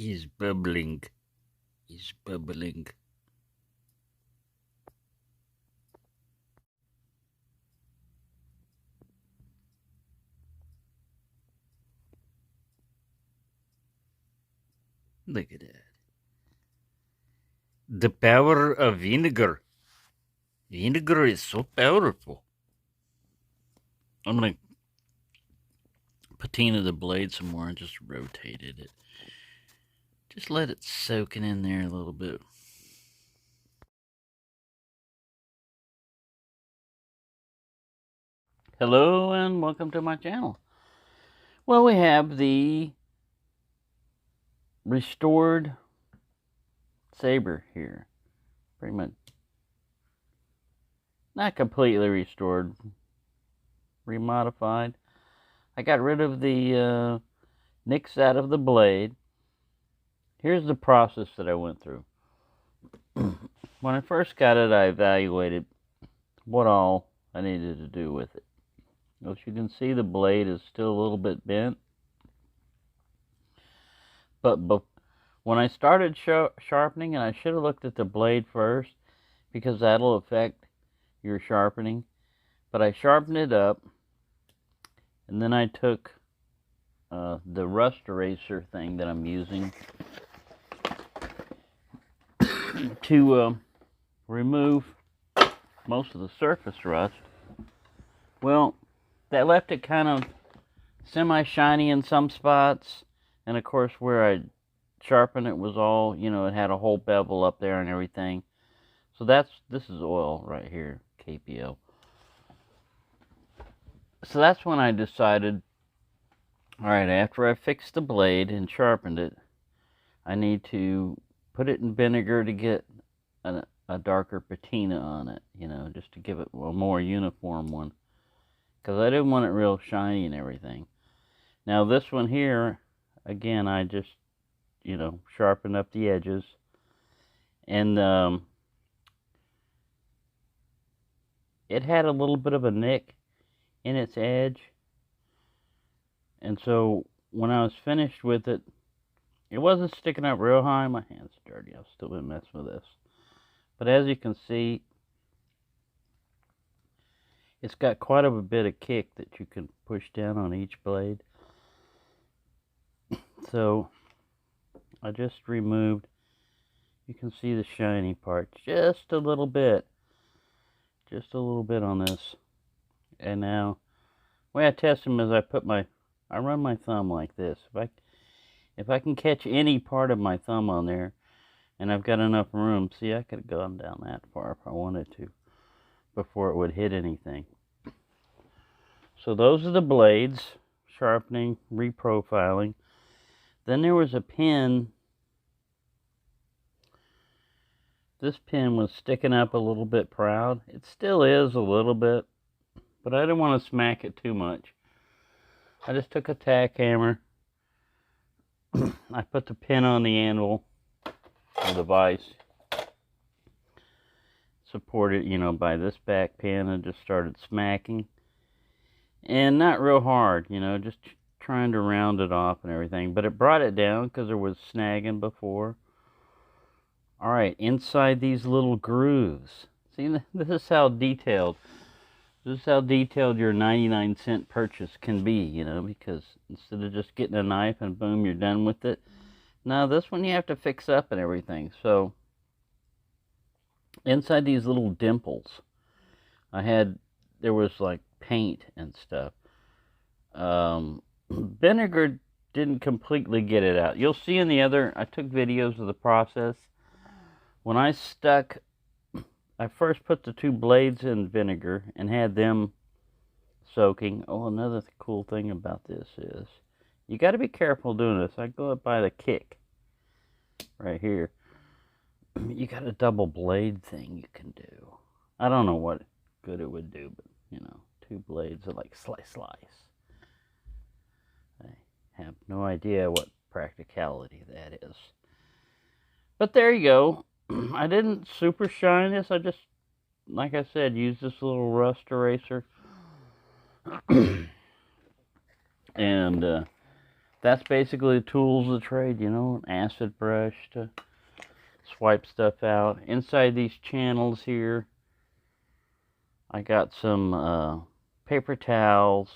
He's bubbling. He's bubbling. Look at that. The power of vinegar. Vinegar is so powerful. I'm going to patina the blade some more and just rotated it. Just let it soak in there a little bit. Hello and welcome to my channel. Well, we have the restored Sabre here. Pretty much not completely restored, remodified. I got rid of the nicks out of the blade. Here's the process that I went through. When I first got it, I evaluated what all I needed to do with it. As you can see, the blade is still a little bit bent. But when I started sharpening, and I should have looked at the blade first, because that'll affect your sharpening. But I sharpened it up, and then I took the rust eraser thing that I'm using to remove most of the surface rust. Well, that left it kind of semi-shiny in some spots, and of course where I sharpened it was all, it had a whole bevel up there and everything. So this is oil right here, KPO. So that's when I decided, all right, after I fixed the blade and sharpened it, I need to put it in vinegar to get a darker patina on it, just to give it a more uniform one. Because I didn't want it real shiny and everything. Now this one here, again, I just, sharpened up the edges. And it had a little bit of a nick in its edge. And so when I was finished with it, it wasn't sticking up real high. My hand's dirty. I've still been messing with this. But as you can see, it's got quite a bit of kick that you can push down on each blade. So I just removed, you can see the shiny part just a little bit. Just a little bit on this. And now, the way I test them is I run my thumb like this. If I can catch any part of my thumb on there, and I've got enough room, see, I could have gone down that far if I wanted to, before it would hit anything. So those are the blades, sharpening, reprofiling. Then there was a pin. This pin was sticking up a little bit proud. It still is a little bit, but I didn't want to smack it too much. I just took a tack hammer. I put the pin on the anvil of the vise, supported, by this back pin, and just started smacking. And not real hard, just trying to round it off and everything. But it brought it down because there was snagging before. All right, inside these little grooves. See, this is how detailed. This is how detailed your 99-cent purchase can be, because instead of just getting a knife and boom, you're done with it. Now, this one you have to fix up and everything. So, inside these little dimples, there was like paint and stuff. Vinegar didn't completely get it out. You'll see I took videos of the process. When I first put the two blades in vinegar and had them soaking. Oh, another cool thing about this is you got to be careful doing this. I go up by the kick right here. You got a double blade thing you can do. I don't know what good it would do, but two blades are like slice. I have no idea what practicality that is. But there you go. I didn't super shine this. I just, like I said, used this little rust eraser. And that's basically the tools of the trade, you know, an acid brush to swipe stuff out. Inside these channels here, I got some paper towels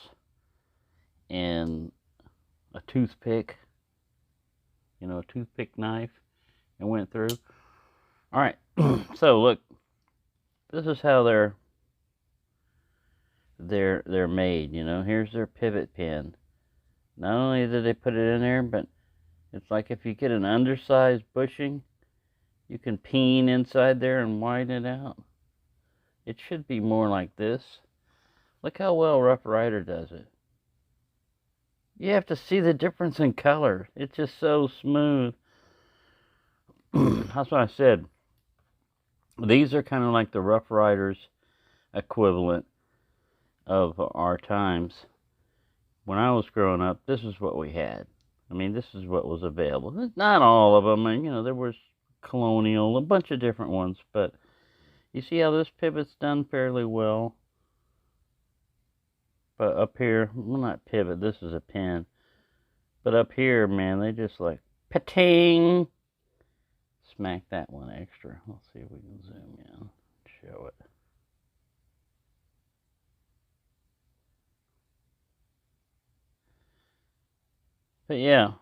and a toothpick, you know, a toothpick knife, and went through. All right, so look, this is how they're made, you know. Here's their pivot pin. Not only did they put it in there, but it's like if you get an undersized bushing, you can peen inside there and widen it out. It should be more like this. Look how well Rough Rider does it. You have to see the difference in color. It's just so smooth. That's what I said. These are kind of like the Rough Riders equivalent of our times. When I was growing up, this is what we had. I mean, this is what was available. Not all of them, and you know, there was Colonial, a bunch of different ones, but you see how this pivot's done fairly well. But up here, well, not pivot, this is a pin. But up here, man, they just like, pa-ting! Smack that one extra. Let's see if we can zoom in, show it. But yeah,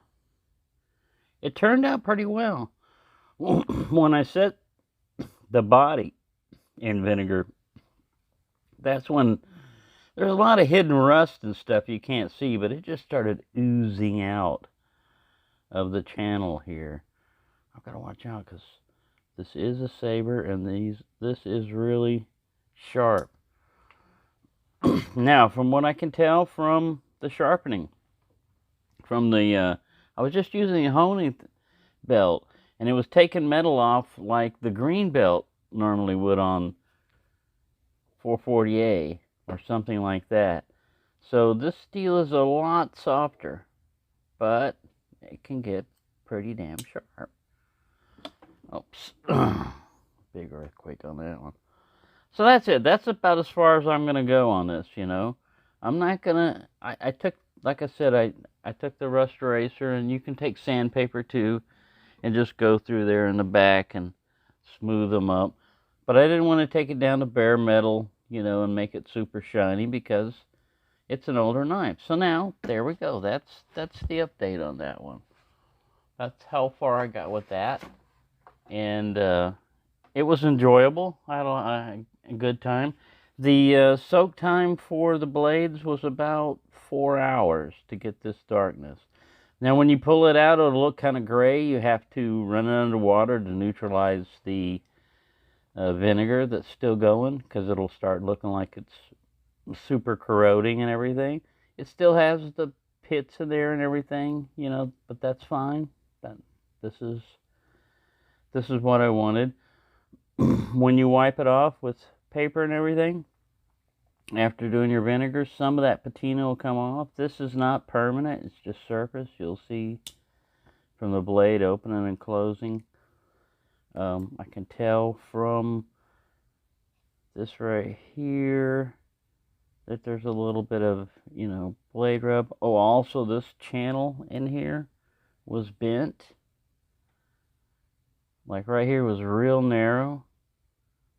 it turned out pretty well. When I set the body in vinegar, that's when there's a lot of hidden rust and stuff you can't see, but it just started oozing out of the channel here. I've got to watch out because this is a Sabre and this is really sharp. Now, from what I can tell from the sharpening, from the, I was just using a honing belt, and it was taking metal off like the green belt normally would on 440A or something like that. So this steel is a lot softer, but it can get pretty damn sharp. Oops. Big earthquake on that one. So that's it. That's about as far as I'm going to go on this, you know. I'm not going to, I took, like I said, I took the rust eraser, and you can take sandpaper too, and just go through there in the back and smooth them up. But I didn't want to take it down to bare metal, you know, and make it super shiny because it's an older knife. So now, there we go. That's the update on that one. That's how far I got with that. And it was enjoyable. I had a good time. The soak time for the blades was about 4 hours to get this darkness. Now when you pull it out, it'll look kind of gray. You have to run it under water to neutralize the vinegar that's still going, because it'll start looking like it's super corroding and everything. It still has the pits in there and everything, you know, but that's fine. This is what I wanted. When you wipe it off with paper and everything, after doing your vinegar, some of that patina will come off. This is not permanent, it's just surface. You'll see from the blade opening and closing. I can tell from this right here that there's a little bit of, you know, blade rub. Oh, also this channel in here was bent. Like right here was real narrow.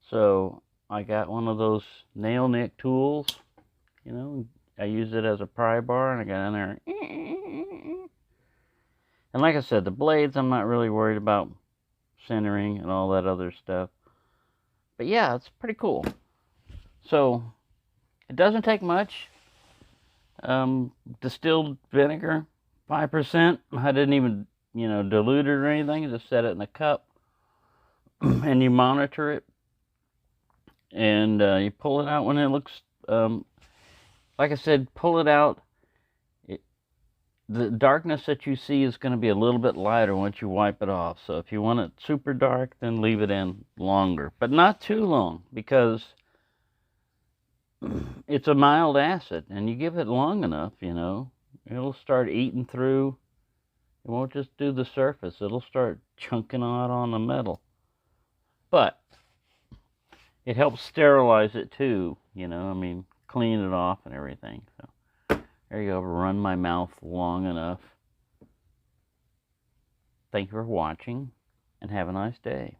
So I got one of those nail nick tools, you know, I use it as a pry bar, and I got in there. And like I said, the blades, I'm not really worried about centering and all that other stuff. But yeah, it's pretty cool. So it doesn't take much. Distilled vinegar, 5%. I didn't even, you know, dilute it or anything. I just set it in a cup. And you monitor it. And you pull it out when it looks, like I said, pull it out. The darkness that you see is going to be a little bit lighter once you wipe it off. So if you want it super dark, then leave it in longer. But not too long, because it's a mild acid. And you give it long enough, you know, it'll start eating through. It won't just do the surface. It'll start chunking out on the metal. But it helps sterilize it too, you know, I mean, clean it off and everything. So there you go, run my mouth long enough. Thank you for watching, and have a nice day.